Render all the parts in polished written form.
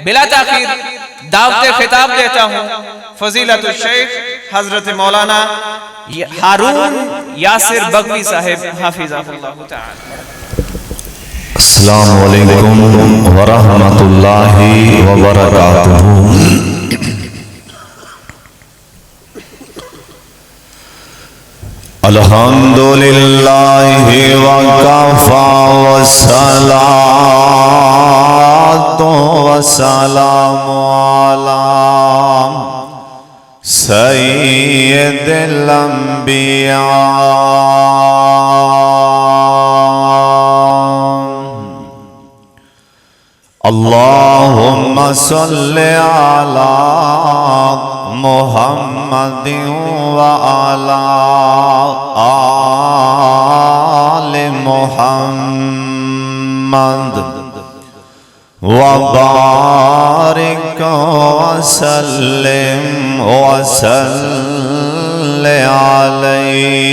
بلا تاخیر دعوت خطاب دیتا ہوں فضیلت الشیخ حضرت مولانا ہارون یاسر بغوی صاحب حافظہ اللہ تعالی۔ السلام علیکم ورحمۃ اللہ وبرکاتہ۔ الحمدللہ وکفی والصلاۃ والسلام علی سید الانبیاء۔ اللہم صل علی محمد وعلی آل محمد وبارک وسلم وصل علیہ۔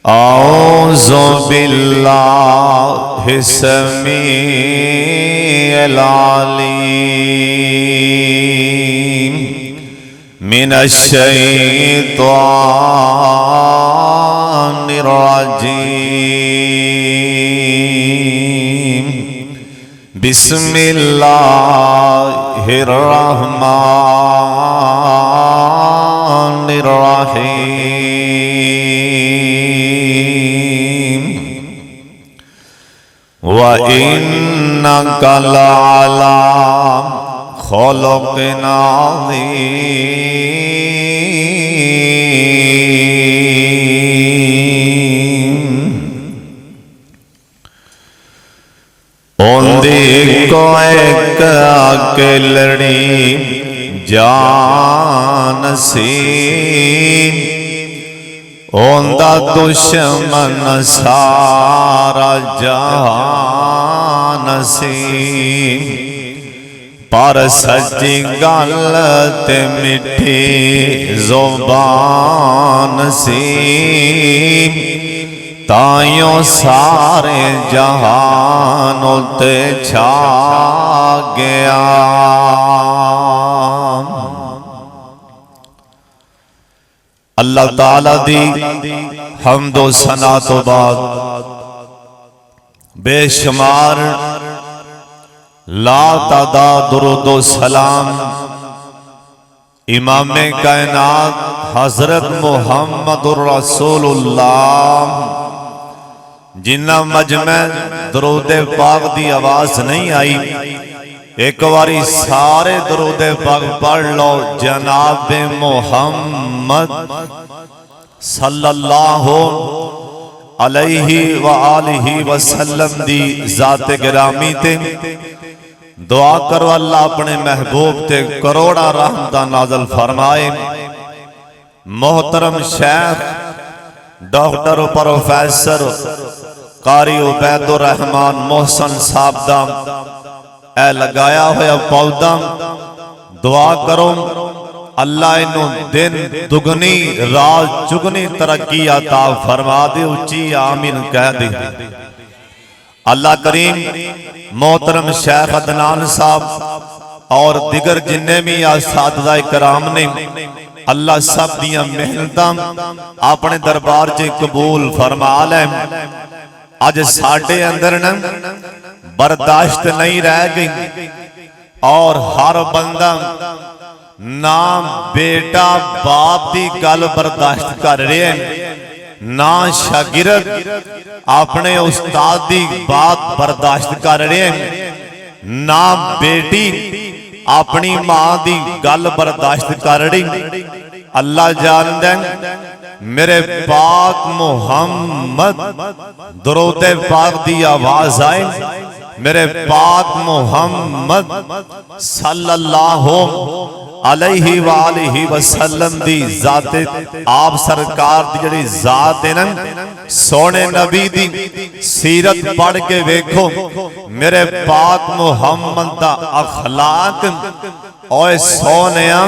اعوذ باللہ السمیع العلیم من الشیطان الرجیم۔ بسم اللہ الرحمن الرحیم۔ وَإِنَّكَ لَعَلَىٰ خُلُقٍ عَظِيمٍ۔ اوندی کو ایک اکیلڑی جان سی، اوندا دشمن سارا جہان سی، پر سچی گل تے میٹھی زبان سی، تائیوں سارے جہان تے چھا گیا۔ اللہ تعالیٰ دی حمد و ثنا تو بعد بے شمار لا تعداد درود و سلام امام کائنات حضرت محمد الرسول اللہ، جنہ مجمع درود پاک دی آواز نہیں آئی، ایک باری سارے درود پاک پڑھ لو۔ جناب محمد صلی اللہ علیہ وآلہ وسلم دی ذات گرامی تے دعا کرو اللہ اپنے محبوب تے کروڑا رحمتہ نازل فرمائے۔ محترم شیخ ڈاکٹر و پروفیسر قاری عبید الرحمن محسن صاحب دا اے لگایا ہویا پودا، دعا کرو اللہ انہوں دن دگنی رات چگنی ترقی عطا فرما دے، اچھی آمین کہہ دے۔ اللہ کریم محترم شیخ عدنان صاحب اور دیگر جنہیں بھی اساتذہ کرام نے اللہ سب دیاں محنتاں اپنے دربار چے قبول فرما لے۔ آج ساڑھے اندر برداشت نہیں رہ گئی، اور ہر بندہ نام بیٹا باپ دی گل برداشت کر رہے ہیں، نہ شاگرد اپنے استاد دی بات برداشت کر رہے ہیں، نہ بیٹی اپنی ماں دی گل برداشت کر رہی۔ اللہ جان دیں میرے پاک محمد درود پاک دی آواز آئے، میرے پاک محمد صلی اللہ علیہ وآلہ وسلم دی ذات آپ سرکار دی جڑی ذات ہے نا، سونے نبی دی سیرت پڑھ کے ویکھو، میرے پاک محمد دا اخلاق، اوے سونیاں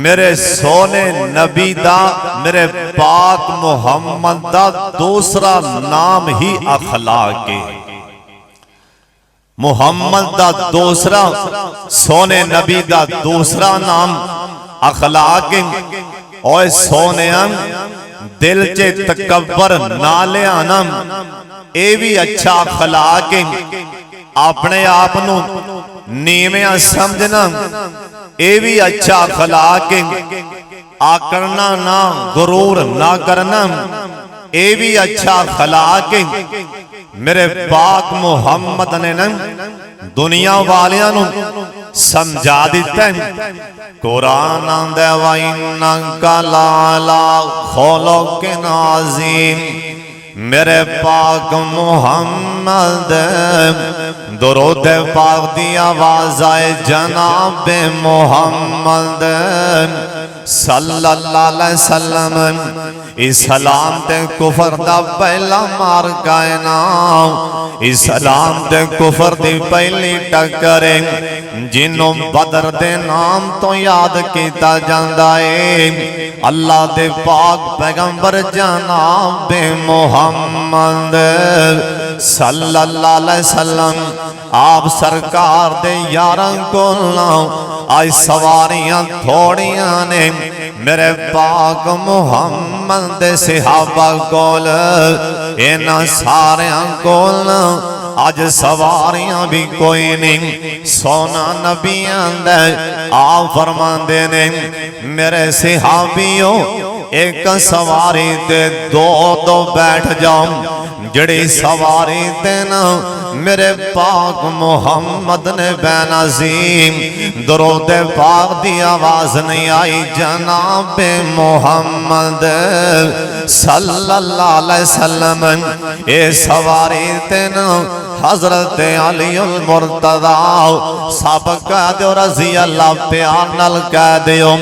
میرے سونے نبی دا میرے پاک محمد دا دوسرا نام ہی اخلاق ہے۔ محمد دا دوسرا سونے نبی دا دوسرا نام اخلاق اوے سونیاں دل چے تکبر نہ لے آنا اے بھی اچھا اخلاق اپنے آپ نو نیویاں سمجھنا اے بھی اچھا اخلاق آکرنا نہ غرور نہ کرنا اے بھی اچھا اخلاق میرے پاک محمد نے دنیا والیاں نو سمجھا دیتا ہے قرآن آندے وَإِنَّكَ لَعَلَىٰ خُلُقٍ عَظِيمٍ میرے پاک محمد درود پاک دی آواز آئے جناب محمد صلی اللہ علیہ وسلم اسلام تے کفر دا پہلا مار گائنا اسلام تے کفر دی پہلی ٹکرے جنوں بدر دے نام تو یاد کیتا جاندہ ہے اللہ دے پاک پیغمبر جناب محمد صلی اللہ علیہ وسلم آپ سرکار دے یاران کو لاؤ آئی سواریاں تھوڑیاں نے میرے پاک محمد دے صحابہ کول اینا ساریاں کول آج سواریاں بھی کوئی نہیں سونا نبیاں دے آپ فرمان دینے میرے صحابیوں ایک سواری تے دو بیٹھ جاؤں جڑی سواری دینا میرے پاک محمد نے بے نظیم درود پاک دی آواز نہیں آئی جناب محمد صلی اللہ علیہ وسلم اے سواری دینا حضرت علی المرتضی سب کہہ دیو رضی اللہ پیار نل کہہ دیو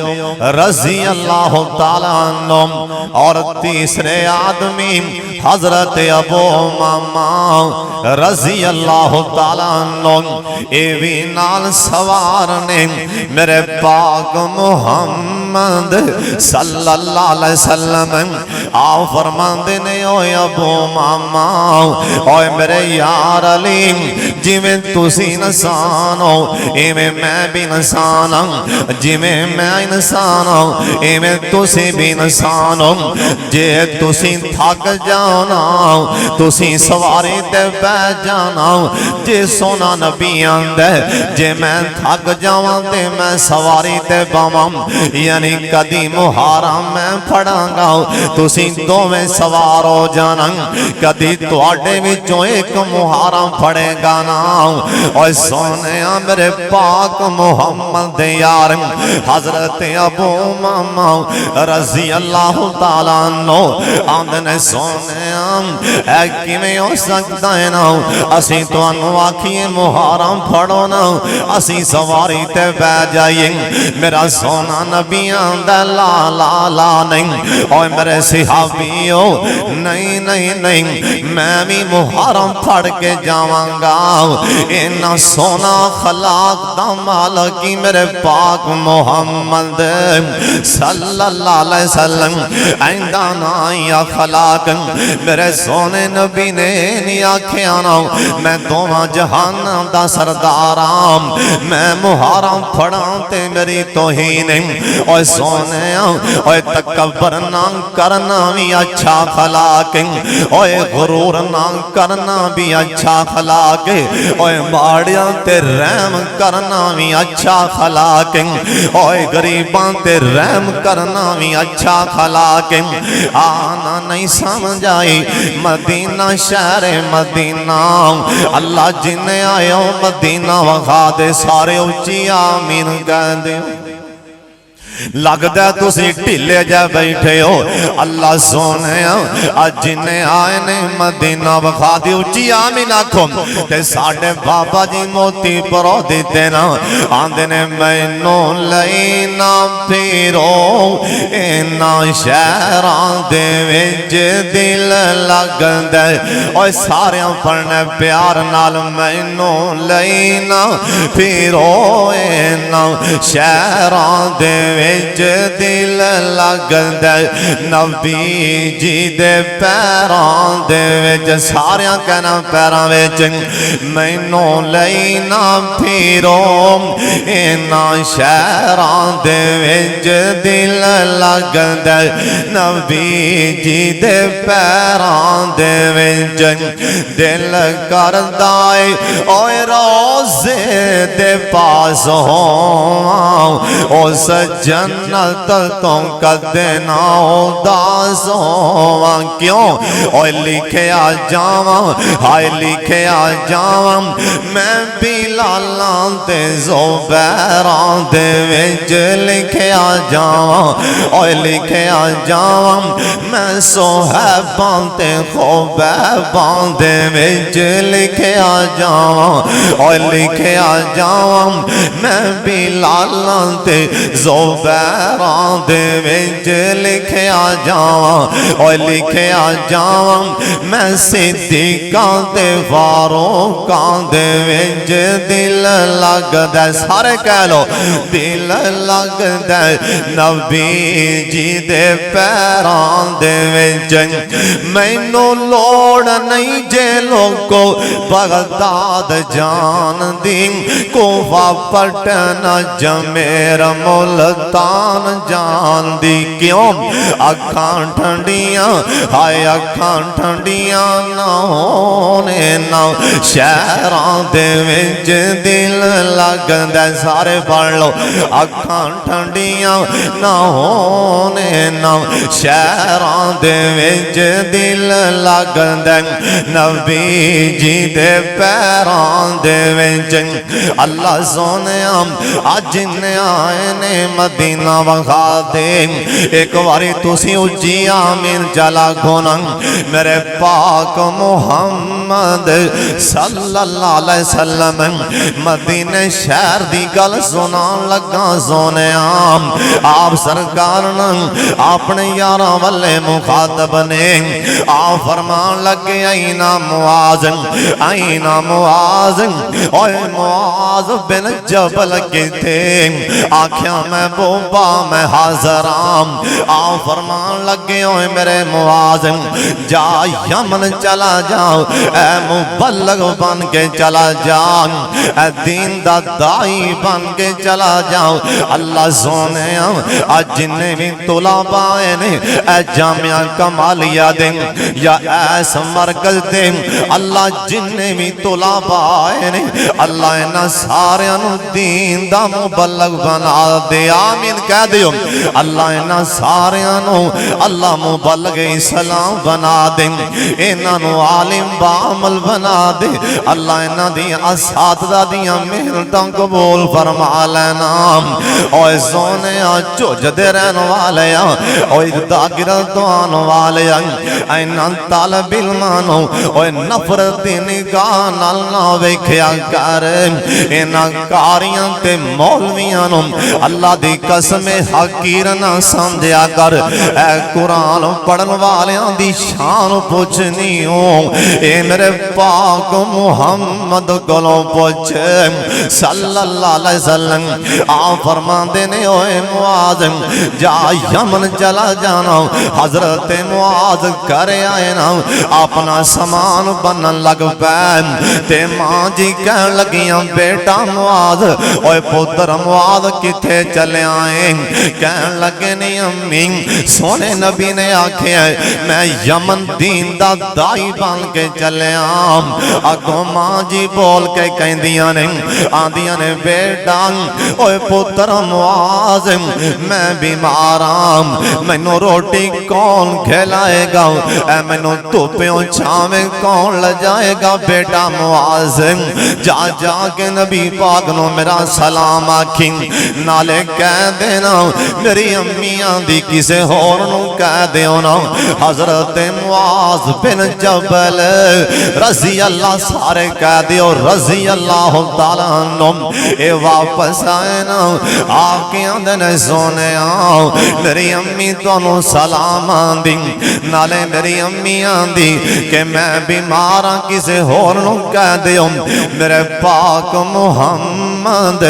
رضی اللہ تعالیٰ عنہ اور تیسرے آدمی حضرت ابو امامہ رضی اللہ تعالیٰ عنہ ایوی نال سوارنے میرے پاک محمد صلی اللہ علیہ وسلم آؤ فرمان دینے اوے ابو امامہ اوے میرے یار علی جی میں تسی انسان ہو اے میں بھی انسان ہوں جی میں انسان ہوں اے میں تسی بھی انسان ہوں جے تسی تھک جانا تسی سواری تے بے جانا جے سونا نبی آندے جے میں تھک جاواں تے میں سواری تے باواں یعنی کدی مہارا میں پڑھاں گا تسی دو میں سوار ہو جانا کدی تواڈے وچوں ایک مہارا پڑے گا نا اور سونے میرے پاک محمد یار حضرت ابو امامہ رضی اللہ تعالیٰ عنہ آمدنے سونے اے کیویں ہو سکتا ہے نا اسی تو انو آکھیے محرم پڑھو نا اسی سواری تے بے جائیں میرا سونا نبی آندے لا لا لا نہیں اور میرے صحابیوں نہیں نہیں نہیں میں بھی محرم پڑھ کے جاواں گا اینا سونا خلاق دا مالکی میرے پاک محمد صلی اللہ علیہ وسلم ایندہ نائی خلاق میرے سونے نبی نے نہیں آکھے آنا میں دوہاں جہانم دا سردارام میں محرم پڑھانتے میری توہین اور سونے اور تکبر نہ کرنا بھی اچھا خلاق اور غرور نہ کرنا بھی اچھا خلاق اوے ماڑیاں تے رحم کرنا بھی اچھا خلاق اوے غریباں تے رحم کرنا بھی اچھا خلاق آنا نہیں سمجھائی مدینہ شہر مدینہ اللہ جن آئے مدینہ وغا دے سارے اچھی آمین کہہ دے لگتا ہے تسی ٹھلے جا بیٹھے ہو اللہ سونے آج جنہیں آئے نے مدینہ وخا دی اچھی آمین آکھو تے ساڑھے بابا جی موتی پرو دیتے نا آندے نے مینوں لینا پیرو اینا شہران دے ویج دل لگ دے اور سارے پڑھنے پیار نال مینوں لینا پیرو اینا شہران دے ویج وچ دل لگدا نبی جی دے پیراں دے وچ ساریاں کہنا پیراں وچ مینوں لئی نہ پھرو انہاں شہراں دے وچ دل لگدا نبی جی دے پیراں دے وچ دل کردا اے اوے روزے دے پاس ہوں اس جنت تو کدے نہ اداس ہوں کیوں اوے لکھیا جاواں ہائے لکھیا جاواں میں بلالاں تے زبیراں دے وچ لکھیا جاواں اوے لکھیا جاواں میں صہیباں تے خبیباں دے وچ لکھیا جاواں اوے لکھیا جاواں میں بلالاں تے زبیراں دے وچ لکھیا جاواں اوے لکھیا جاواں میں صدیقاں تے فاروقاں دے وچ دل لگدا سارے کہہ لو دل لگدا نبی جی دے پیراں دے وچ مینوں لوڑ نہیں جے لوگو بغداد جان دی کوفہ پٹنہ جمیر ملتان جان دی کیوں اکھاں ٹھنڈیاں ہائے اکھاں ٹھنڈیاں نہ ہونے نہ شہراں دے وچ دل لگدا سارے پڑھ لو اکھاں ٹھنڈیاں نہ ہونے نہ شہراں دے وچ دل لگدا نبی جی دے پیراں دے وچ اللہ سونیا اج نے آئے نے مدینہ وخا دے ایک واری تسی اچھی آمین چلا گھونا میرے پاک محمد صلی اللہ علیہ وسلم مدینہ شہر دی گل سنان لگا سونیا آپ سرکار اپنے یاراں والے مخاطب نے آپ فرمان لگے اینا معاذ اینا معاذ اوے معاذ بن جبل کتے آکھیاں میں بوبا میں حاضرام آپ فرمان لگے اوے میرے معاذ جا یمن چلا جاؤ اے مبلغ بن کے چلا جاؤ اے دین دا دائی بن کے چلا جاؤ اللہ سونے آج جنہیں بھی طلاب آئے نے اے جامعہ کمالیہ دیں یا ایس مرکز دیں اللہ جنہیں بھی طلاب آئے نے اللہ انہا سارے انہوں دین دا مبلغ بنا دے آمین کہہ دیو اللہ انہا سارے انہوں اللہ مبلغ اسلام بنا دے انہوں عالم بعمل بنا دے اللہ انہا دیا اساتذہ دیا محنتاں قبول فرما لینا اوہ سونے آچو جدے رہن والے اوہ داگرتوان والے اینہ طالب علمانو اوہ نفرت نگاہ نالنا ویکھیا کر اینہ کاریاں تے مولویانو اللہ دی قسم حقیر نہ سمجھیا کر اے قرآن پڑھن والیاں دی شان پوچھنی ہوں اے میرے پاک محمد کلوں پوچھ صلی اللہ علیہ وسلم آپ فرمان دینے ہوئے معاذ جا یمن چلا جانا حضرت معاذ کرے آئے نا اپنا سامان بنن لگ پین تے ماں جی کہن لگیاں بیٹا معاذ اوے پتر معاذ کتے چلے آئیں کہن لگے نہیں امین سونے نبی نے آکھے میں یمن دین دا دائی بان کے چلے آم اگو ماں جی بول کے کہیں دیا نے آدھیا نے بیٹا اوے پتر معاذ میں بیمارام میں نو روٹی کون کھلائے گا اے میں نو توپیوں چھامے کون لجائے گا بیٹا معاذ جا جا کے نبی پاک نو میرا سلام آکھیں نالے کہہ دینا میری امیاں دی کسے اور نو کہہ دینا حضرت معاذ بن جبل رضی اللہ سارے کہہ دیو رضی اللہ تعالیٰ عنہ اے واپس آئے نا آکے اندن سونے آؤ میری امی تو انہوں سلام آندی نالے میری امی آندی کہ میں بیمارا کسے اور نو کہہ دیو میرے پاک محمد محمد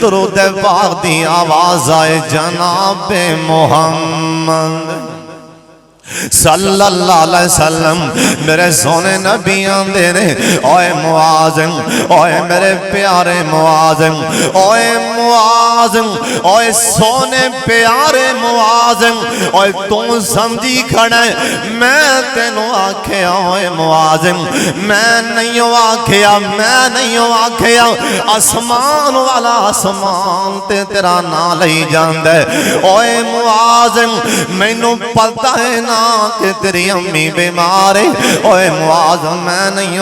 درود پاک دی آواز آئے جناب محمد صلی اللہ علیہ وسلم میرے سونے نبی آندے نے اوے معاذ اوے میرے پیارے معاذ اوے معاذ اوے سونے پیارے معاذ اوے تو سمجھی کھڑا ہے میں تینوں آکھیا اوے معاذ میں نہیں آکھیا آسمان والا آسمان تے تیرا نام لئی جاندا ہے اوے معاذ مینوں پتہ ہے نا کہ تیری امی بیمار ہے اوے معاذ میں نہیں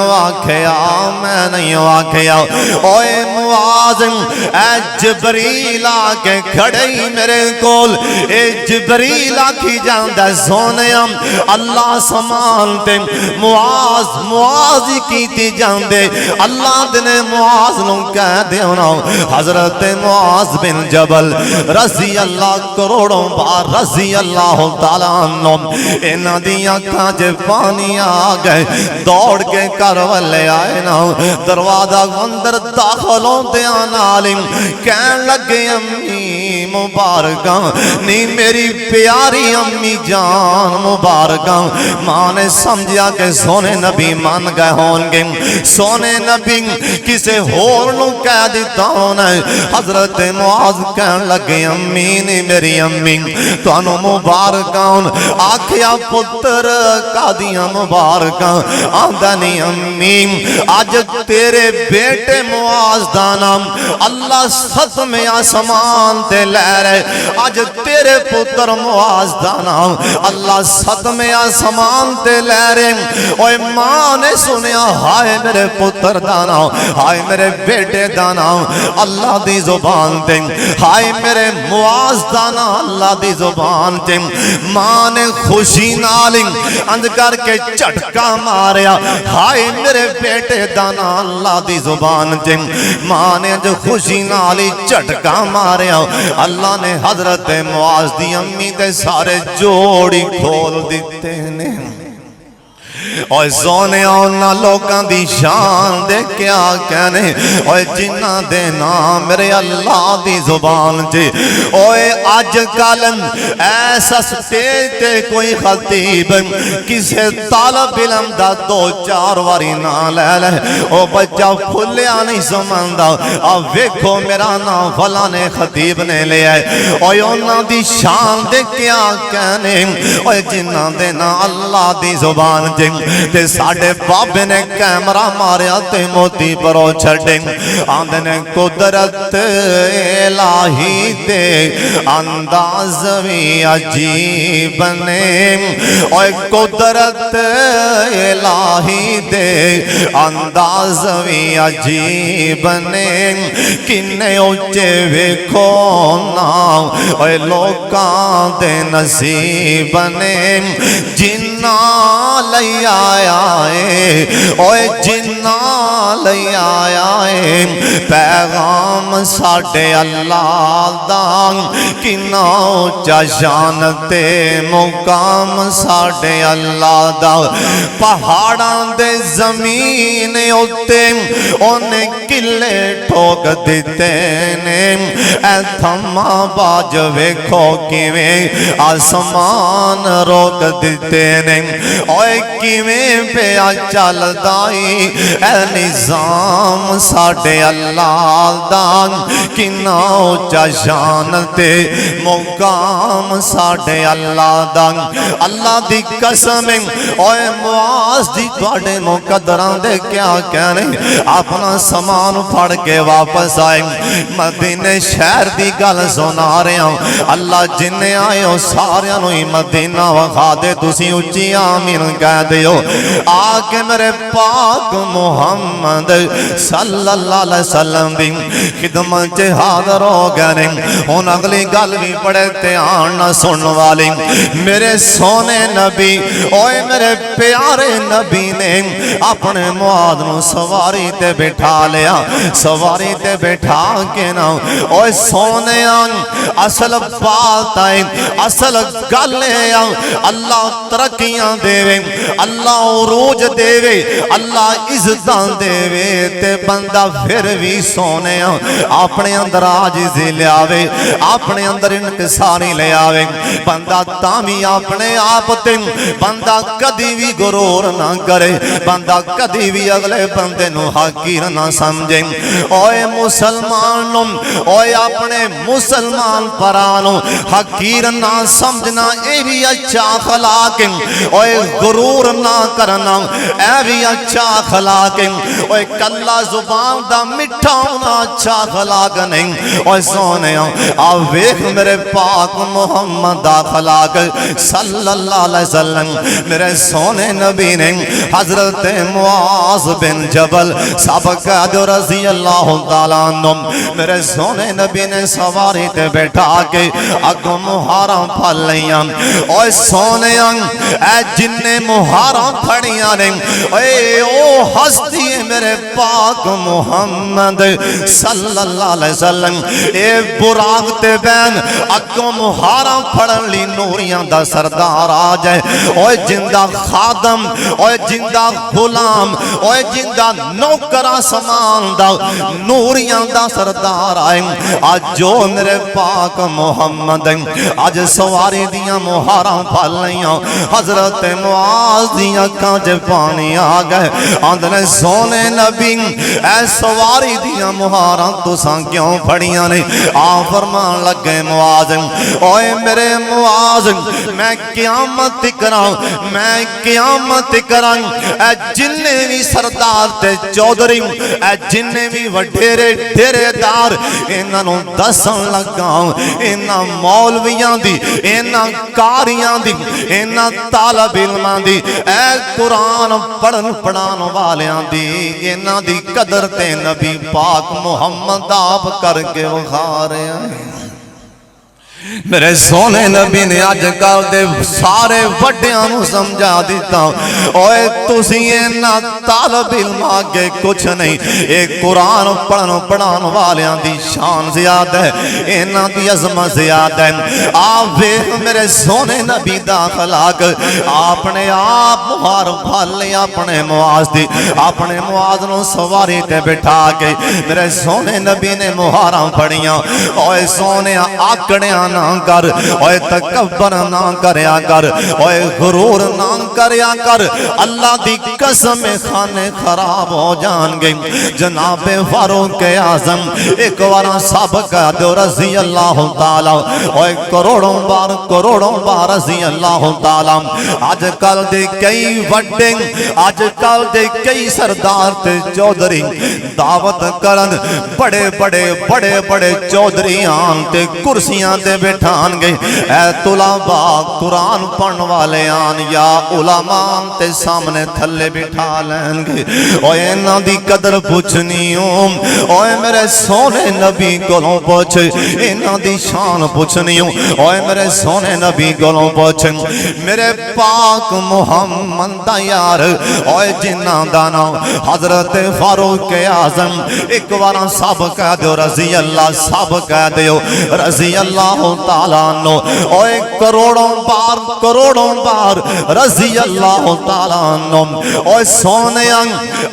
آکھیا اوے معاذ اے جبریل آ کے کھڑی میرے کول اے جبریل آکھی جاندا سونیا اللہ سمان تے معاذ کیتی جاندے اللہ دنے معاذ نوں کہہ دیونا حضرت معاذ بن جبل رضی اللہ کروڑوں بار رضی اللہ تعالیٰ عنہ انہ دیاں کانچے پانی آگئے دوڑ کے کرولے آئے نا دروازہ اندر داخلوں دیاں نالم کہن لگے امی مبارکاں نی میری پیاری امی جان مبارکاں ماں نے سمجھا کہ سونے نبی مان گئے ہونگے سونے نبی کسے ہور نو کہہ دیتا ہونا حضرت معاذ کہن لگے امی نی میری امی تو انو مبارکاں آکھیا پتر کا دیا مبارکاں آدھانی امی آج تیرے بیٹے معاذ دا نام اللہ ستمیں آسمان تے لے رہے آج تیرے پتر معاذ دا نام اللہ ستمیں آسمان تے لے رہے اوہ ماں نے سنیا ہائے میرے پتر دا نام ہائے میرے بیٹے دا نام اللہ دی زبان تے ہائے میرے معاذ دا نام اللہ دی زبان تے ماں نے خوشی نالی اند کر کے چٹکا ماریا ہائے میرے بیٹے دانا اللہ دی زبان تے ماں نے جو خوشی نالی چٹکا ماریا اللہ نے حضرت معاذ دی امی تے سارے جوڑی کھول دیتے نے اوہ سونے اونا لوکاں دی شان دے کیا کہنے اوہ جنہ دے نام میرے اللہ دی زبان جے اوہ آج کل ایسا سٹیج تے کوئی خطیب کسے طالب علم دا دو چار واری نا لے لے اوہ بچہ پھلیا نہیں سمندہ اب ویکھو میرا نام فلانے خطیب نے لے آئے اوہ اونا دی شان دے کیا کہنے اوہ جنہ دے نا اللہ دی زبان جے تے ساڑھے بابے نے کیمرہ ماریا تے موتی پرو چھڑیں آندھے نے قدرت الہی دے انداز بھی عجیب نے اوہ قدرت الہی دے انداز بھی عجیب نے کنے اچھے ویکھو نام اوہ لوکاں دے نصیب نے جنہ لئی آیا ہے اوے جنہ لئی آیا ہے پیغام ساڑھے اللہ دا کنا اچھا شان تے مقام ساڑھے اللہ دا پہاڑاں دے زمین ہوتے انہیں کلے ٹھوک دیتے نے اے تھما باج ویکھو کیویں آسمان روک دیتے نے اوے کیویں پہ چل دائی اے نظام ساڑھے اللہ دان کنا اچھا شان تے مقام ساڑھے اللہ دان اللہ دی قسم اوے معاذ دی توڑے مقدران دے کیا کہنے اپنا سامان پھڑ کے واپس آئے مدینہ شہر دی گل سنا رہے ہیں اللہ جنہیں آئے ہو سارے انہوں مدینہ وخا دے تسی اچھی آمین کہہ دیو آکے میرے پاک محمد صلی اللہ علیہ وسلم دی خدمت چے حاضر ہو گئے ان اگلی گل بھی پڑے تے آنا سن والی میرے سونے نبی اوے میرے پیارے نبی نے اپنے معاذ نو سواری تے بٹھا لیا لیا سواری تے بیٹھا کے نا اوے سونے اصل بات ہے اصل گلے اللہ ترقیاں دے اللہ عروج دے اللہ عزتاں دے تے بندہ پھر بھی سونے اپنے اندر عاجزی لے آوے اپنے اندر انکساری لے آوے بندہ تامی اپنے آپ تے بندہ کدی بھی غرور نہ کرے بندہ کدی بھی اگلے بندے نو حقیر نہ سمجھے اوے مسلمانوں اوے اپنے مسلمان پرانوں حقیر نہ سمجھنا اے بھی اچھا اخلاق اوے غرور نہ کرنا اے بھی اچھا اخلاق اوے کلا زبان دا مٹھا ہونا اچھا اخلاق نہیں اوے سونے آویخ میرے پاک محمد اخلاق صلی اللہ علیہ وسلم میرے سونے نبی نے حضرت معاذ بن جبل سابقہ جو رضی اللہ تعالیٰ عنہ میرے سونے نبی نے سواری تے بیٹھا کے اگو مہاراں پھل لیاں اوے سونے اے جننے مہاراں پھڑیاں نے اے او ہستی میرے پاک محمد صلی اللہ علیہ وسلم اے براغ تے بین اگو مہاراں پھڑن لی نوریاں دا سردار آج ہے اوے جندہ خادم اوے جندہ غلام اوے جندہ نوکرہ سمان دا نوریاں دا سردار آئیں آج جو میرے پاک محمد آج سواری دیاں مہاراں پھل لیاں حضرت معاذ دیاں کانچے پانی آگئے آندھنے سونے نبی اے سواری دیاں مہاراں تو ساں کیوں پھڑیاں نہیں فرمان لگے معاذ اوے میرے معاذ میں قیامت کراں میں قیامت کراں اے جننے بھی سردار تے چودھری اے جننے بھی وڈھیرے ڈھیرے دار انہوں دسن لگاؤں انہاں مولویاں دی انہاں کاریاں دی انہاں طالب علمان دی اے قرآن پڑھن پڑھان والیاں دی انہاں دی قدر تے نبی پاک محمد آپ کر کے وخارے آئے میرے سونے نبی نے آج کل دے سارے وڈیاں نو سمجھا دیتا اوے تسی اینا طالب علم آگے کچھ نہیں ایک قرآن پڑھان والیاں دی شان زیادہ ہے اینا دی عظمت زیادہ ہے آوے میرے سونے نبی دا خلاق اپنے آپ مہار پھال لے اپنے معاذ دی اپنے معاذ نو سواری تے بٹھا کے میرے سونے نبی نے مہاراں پڑھیاں اوے سونے آکڑیاں نہ کر اوے تکبر نہ کریا کر اوے غرور نہ کریا کر اللہ دی قسم کھانے خراب ہو جان گے جناب فاروق اعظم ایک وارا سابقہ دو رضی اللہ تعالی اوے کروڑوں بار رضی اللہ تعالی آج کل دے کئی وڈے آج کل دے کئی سردار تے چودھری دعوت کرن بڑے چودھریاں تے کرسیاں تے بیٹھان گے اے طلباء قرآن پڑھن والے آن یا علماء تے سامنے تھلے بٹھا لیں گے اوے انہاں دی قدر پوچھنی ہوں اوے میرے سونے نبی کولوں پوچھ انہاں دی شان پوچھنی ہوں اوے میرے سونے نبی کولوں پوچھ میرے پاک محمد دا یار اوے جنہاں دا نام حضرت فاروق اعظم ایک وارا سب کہہ دیو رضی اللہ سب کہہ دیو رضی اللہ تعالیٰ عنہ اوے کروڑوں بار رضی اللہ تعالیٰ عنہ اوے سونے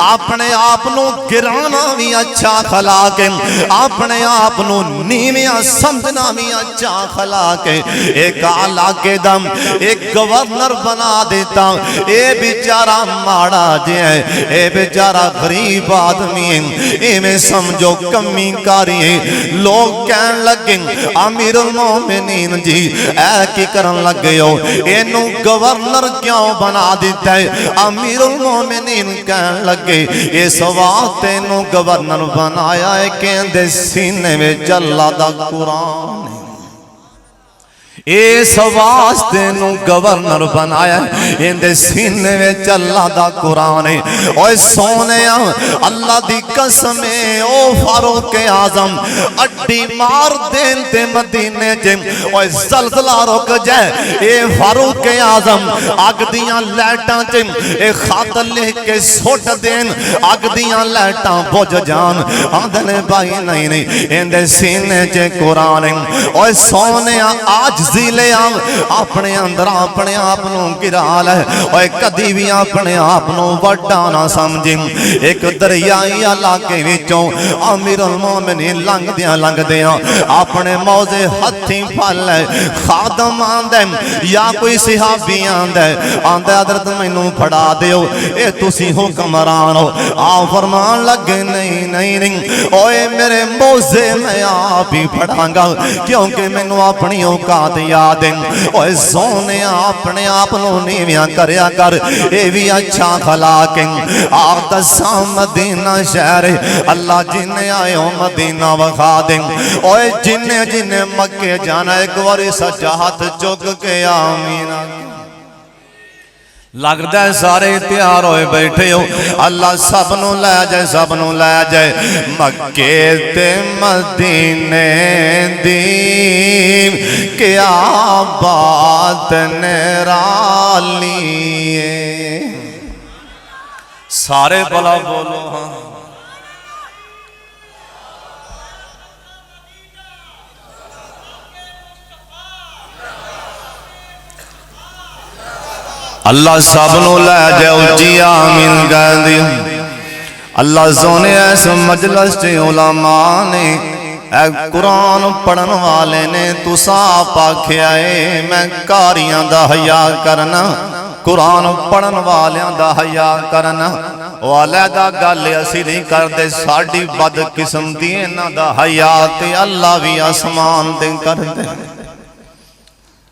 اپنے آپنو گرانا بھی اچھا خلاق ہے اپنے آپنو نیمیاں سمجھنا بھی اچھا خلاق ہے ایک علاقے دم ایک گورنر بنا دیتا اے بیچارہ ماڑا جے ہے اے بیچارہ غریب آدمی ہے اے میں سمجھو کمی کاری ہے لوگ کہن لگیں امیر المومنین جی اے کی کرن لگ گئے ہو اینو گورنر کیوں بنا دیتا ہے امیر المومنین کہن لگے اس وقت اینو گورنر بنایا ہے کہ دے سینے میں جلہ دا قرآن اس واسطے نو گورنر بنایا اندے سینے وچ اللہ دا قرآن ہے۔ اوے سونیا اللہ دی قسم ہے او فاروق اعظم اڈی مار دین تے مدینے جے اوے زلزلہ رک جائے اے فاروق اعظم اگ دیاں لائٹاں تے اے خط لکھ کے سٹ دین اگ دیاں لائٹاں بجھ جان آندنے بھائی نہیں اندے سینے چ قرآن ہے۔ اوے سونیا آج لے اپنے اندر اپنے آپنوں گرا لے اوے کدی بھی اپنے آپنوں وڈا نہ سمجھی۔ ایک دریائی علاقے وچوں امیر المومنین لنگ دیاں اپنے موزے ہتھیں پھل لے خادم آندے یا کوئی صحابی آندے حضرت مینوں پھڑا دیو اے تسی حکمران ہو۔ آ فرمان لگے نہیں اوے میرے موزے میں آپ ہی پھڑاں گا کیونکہ مینوں اپنی اوقات یاد ہے۔ اوے سونے اپنے آپ نوں نیویاں کریا کر اے بھی اچھا خلاق ہے۔ آپ دساں مدینہ شہر اللہ جنے آئے مدینہ وکھا دیں۔ اوے جنے مکے جانا ایک واری سچا ہاتھ چک کے آمین لگتا ہے سارے تیار ہوئے بیٹھے ہو اللہ سب نو لے جائے مکے تے مدینے دی کیا بات نرالی ہے۔ سارے بلا بولو ہاں اللہ سب نو لے جاؤ جی آمین کہہ دیا۔ اللہ سونے ایس مجلس چے علماء نے اے قرآن پڑھن والے نے تو صاحب آکھے آئے میں کاریاں دا حیا کرنا قرآن پڑھن والیاں دا حیا کرنا علیحدہ گل اسی نہیں کردے ساڈی بد قسمتی انہاں دا حیا تے اللہ بھی آسمان تے کردے۔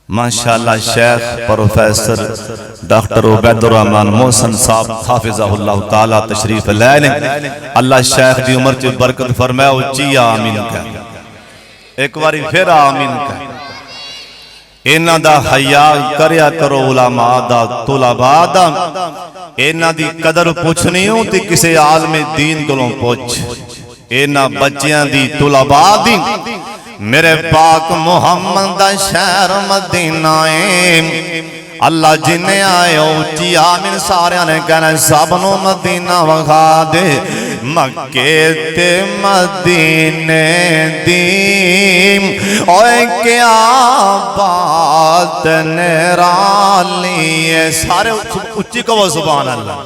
ماشاءاللہ شیخ پروفیسر ڈاکٹر عبید الرحمن محسن صاحب حافظہ اللہ تعالیٰ تشریف لے لیں اللہ شیخ دی عمر چی برکت فرمائے اچھی آمین کہہ ایک باری پھر آمین کہہ اینا دا حیا کریا کرو علماء دا طلباء دا اینا دی قدر پوچھنی ہوں تی کسے عالم دین کلوں پوچھ اینا بچیاں دی طلباء دی میرے پاک محمد دا شہر مدینہ اللہ جنے آئے اچھی آمین سارے نے کہنا سبنو مدینہ وکھا دے مکے تے مدینے دیم اوے کیا بات نرالی ہے سارے اچھی کو سبحان اللہ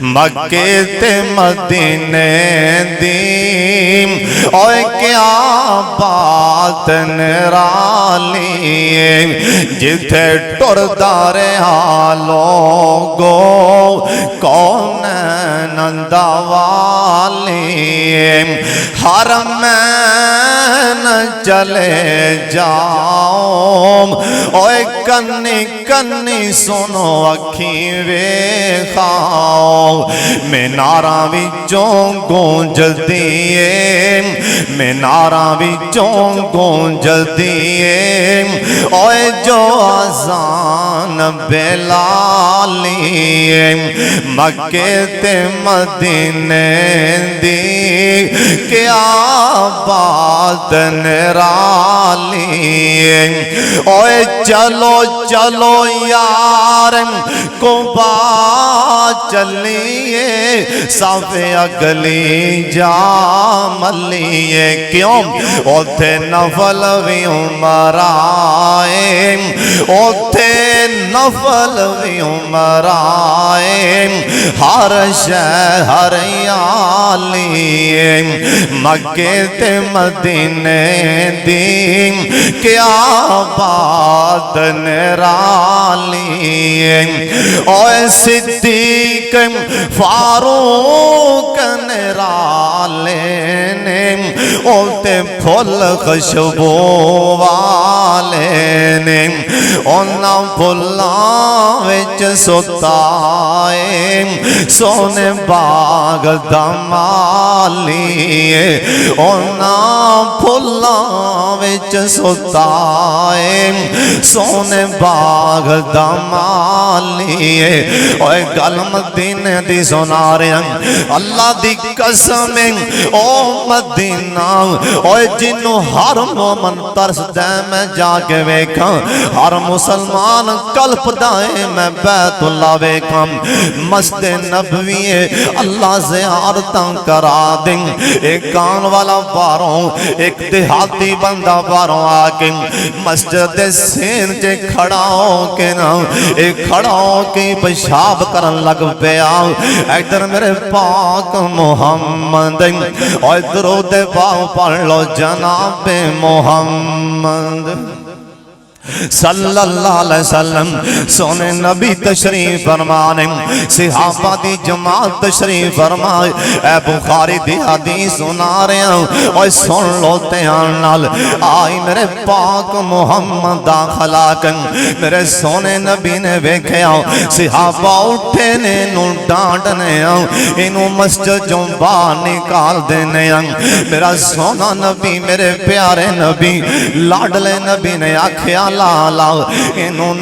مکے تے مدینے دیم اوے کیا بات نرالی جتھے ٹر دارے لوگو کون نندا والی حرمین چلے جاؤں اوے کنی کنی سنو اکھی ویخاؤ میناراں وچوں گونج دیے میناراں وچوں گونج دیے اوے جو اذان بلالی مکے تے مدینے دی کیا بات نرالی اوے چلو چلو یار کعبہ چلیے صف اگلی جا ملیے کیوں اوتھے نفل بھی عمر آئے اوتھے نفل بھی عمر آئے ہر شہر یالی مکے تے مدینے دی کیا بات نرالی اوے صدیق فاروق نرالے نے تے پھل خوشبو والے نے اونا پھلاں وچ ستائے سونے باغ دا مالی اونا پھلاں وچ ستائے سونے باغ دا مالی اوے گل مدینے دی سنا رہے ہیں اللہ دی قسم او مدینہ اوے جنوں ہر مومن ترس دے میں جا کے ویکھاں ہر مسلمان قلب دائے میں بیت اللہ ویکھاں مسجد نبوی اللہ زیارتاں کرا دیں ایک کان والا باروں ایک دیہاتی بندہ باروں آکے مسجد سین جے کھڑا ہو کے نا ایک کھڑا ہو کے پیشاب کرن لگ پیا ادھر میرے پاک محمد اور درود پاک پڑھ لو جناب محمد صلی اللہ علیہ وسلم سونے نبی تشریف فرمانے صحابہ دی جماعت تشریف فرمائے اے بخاری دی حدیث سنا رہے ہیں اور سن لو تیان نال آئی میرے پاک محمد داخلہ کن میرے سونے نبی نے ویکھیا صحابہ اٹھے نے انہوں ڈانٹنے انہوں مسجد جو باہر نکال دینے میرا سونا نبی میرے پیارے نبی لاڈلے نبی نے آکھیا لالا انہوں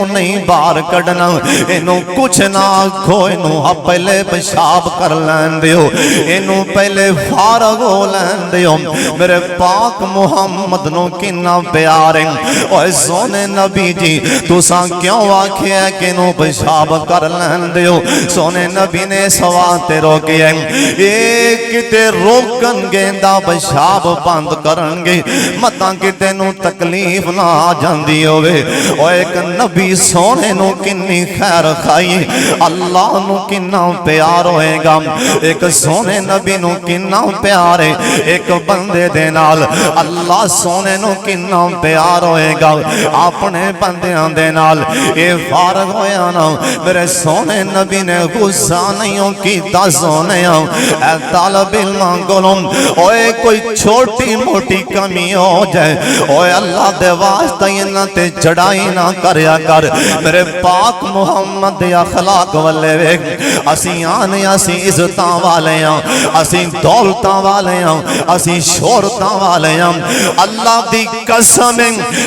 نہیں بار کڑنا انہوں کچھ نہ آکھو انہوں پہلے پیشاب کر لین دیو انہوں پہلے فارغ ہو لین دیو میرے پاک محمد نو کنا پیاریں اوہ سونے نبی جی تو ساں کیوں آکھے ہے کہ انہوں پیشاب کر لین دیو سونے نبی نے سواتے روکے ہیں ایک کتے روکن گے دا پیشاب بند کرنگے مطان کتے نو تکلیف نہ جاندی ہوئے اور ایک نبی سونے نو کنی خیر کھائی اللہ نو کنا پیار ہوئے گا ایک سونے نبی نو کنا پیارے ایک بندے دے نال اللہ سونے نو کنا پیار ہوئے گا اپنے بندیاں دے نال اے فارغ ہویا نا میرے سونے نبی نے غصہ نہیں ہوں کی سونے اے طالب علم گلوں اوے کوئی چھوٹی موٹی کمی ہو جائے اوے اللہ دے واسطہ نہ تے چڑھائی نہ کریا کر میرے پاک محمد دی اخلاق والے ویک اسی آنے اسی عزتاں والے ہیں اسی دولتاں والے ہیں اسی شہرتاں والے ہیں اللہ دی قسم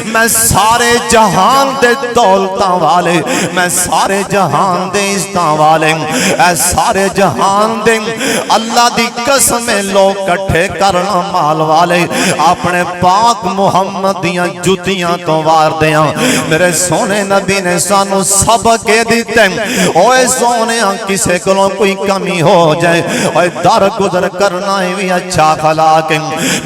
میں سارے جہان دے دولتاں والے میں سارے جہان دے عزتاں والے اے سارے جہان دے اللہ دی قسم لوگ کٹھے کرنا مال والے اپنے پاک محمد دیاں جتیاں تو وار دیاں میرے سونے نبی نے سانو سبق دیتے اوے سونے کسے کلوں کوئی کمی ہو جائے اوے در گزر کرنا ہی اچھا خلاق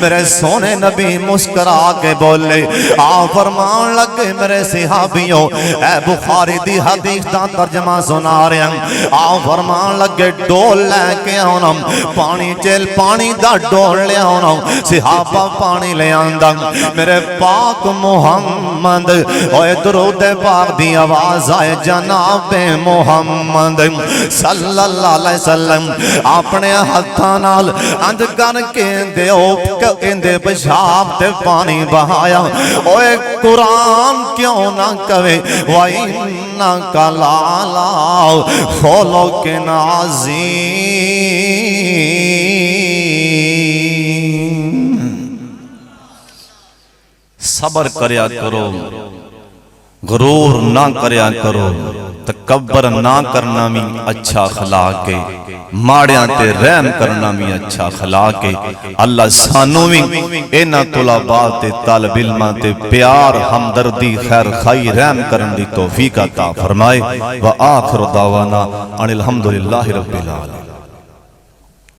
میرے سونے نبی مسکرا کے بولے آ فرمان لگے میرے صحابیوں اے بخاری دی حدیث دا ترجمہ سنا رہے ہیں آ فرمان لگے ڈول لے کے آنا پانی چل پانی دا ڈول لے آنا صحابہ پانی لے آندہ میرے پاک محمد اوے درود پاک دی آواز آئے جناب محمد صلی اللہ علیہ وسلم اپنے ہتھانال اند کر کے دے پیشاب تے پانی بہایا اوے قرآن کیوں نہ کہے وَإِنَّكَ لَعَلَىٰ خُلُقٍ عَظِيمٍ صبر کریا کرو غرور نہ کریا کرو تکبر نہ کرنا بھی اچھا اخلاق ہے ماڑیاں تے رحم کرنا بھی اچھا اخلاق ہے اللہ سانو بھی اینا طلباء تے طالب علماں تے پیار ہمدردی خیر خائی رحم کرن دی توفیق عطا فرمائے وآخر دعوانا ان الحمدللہ رب العالمین